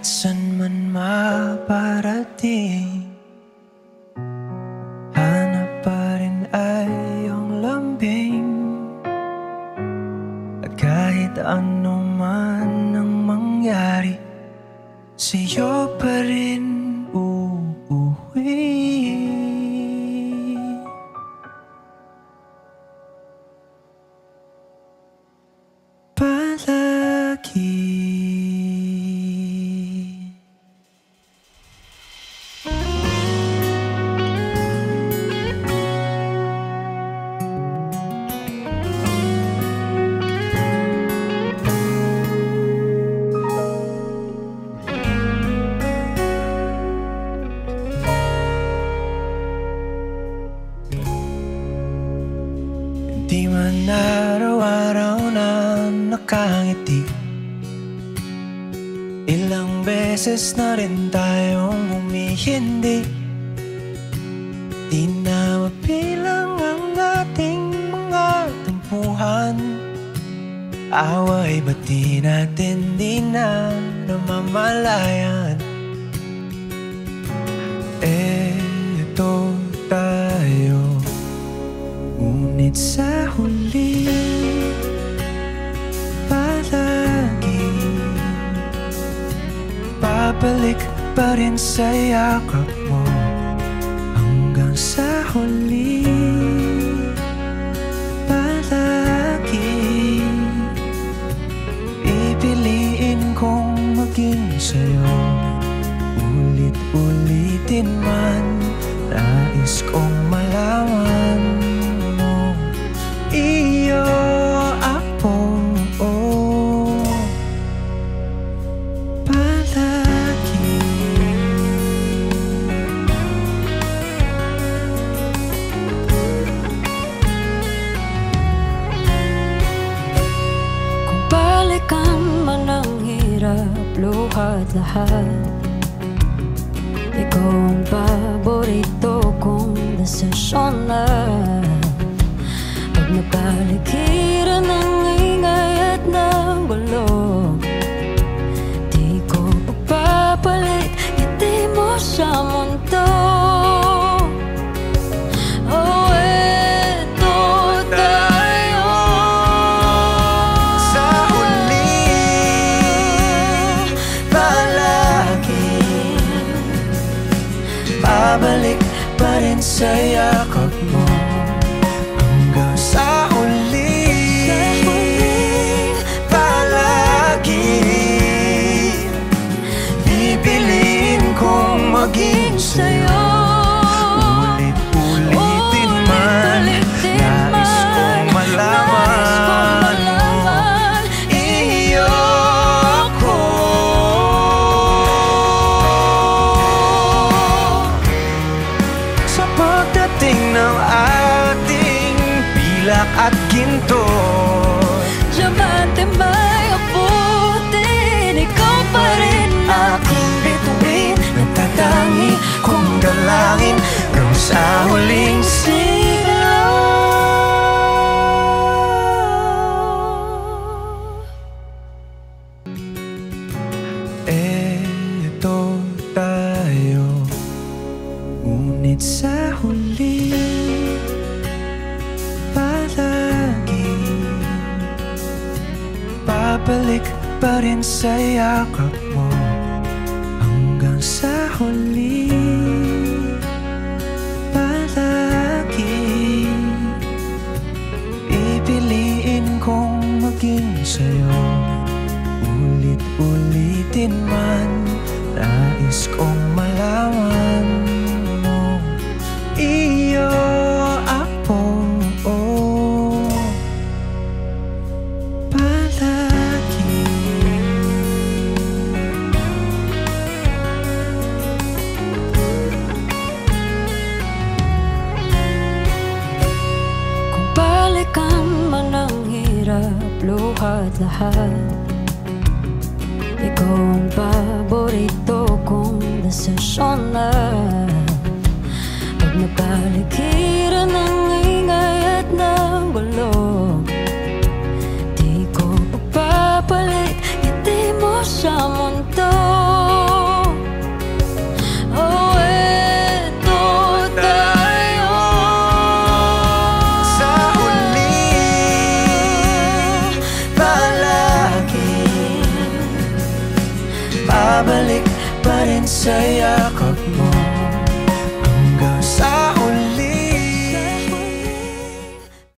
San man maparating, hanap pa rin ay iyong lambing. At kahit ano man ang mangyari, sa'yo pa rin uuwi. Palagi. Di man araw-araw na nakangiti, ilang beses na rin tayong humihindi. Di na mapilang ang ating mga tampuhan, away ba't di natin di na namamalayan? Eto tayo, ngunit sa huli palagi babalik pa rin sa yakap mo. Hanggang sa huli palagi pipiliin kong maging sa'yo. Ulit-ulitin man, nais kong malaman mo, iyo ako, palagi. Kung balikan man ang hirap, luha at lahat, ikaw ang paborito kong desisyon na. Pag napaligiran ng ingay at ng gulo, di ko pagpapalit ngiti mo sa mundo. Oh, eto tayo Sa huli palagi babalik pa rin sa yakap mo. Hanggang sa huli palagi pipiliin kong maging sa'yo. Ulit-ulitin man, nais kong malaman mo, iyo ako. Sa pagdating ng ating pilak at ginto, diamante may abutin, ikaw pa rin aking bituin, nagtatangi kong dalangin hanggang sa huling sigaw. Eto tayo, ngunit sa huli palagi babalik pa rin sa yakap mo. Hanggang sa huli palagi pipiliin kong maging sa'yo. Ulit-ulitin man, nais kong malaman mo, iyo ako, palagi. Kung balikan man ang hirap, luha at lahat, ikaw ang paborito kong desisyon na. Pag napaligiran ng ingay at ng gulo, di ko pagpapalit ngiti mo sa mundo. Babalik pa rin sa yakap mo.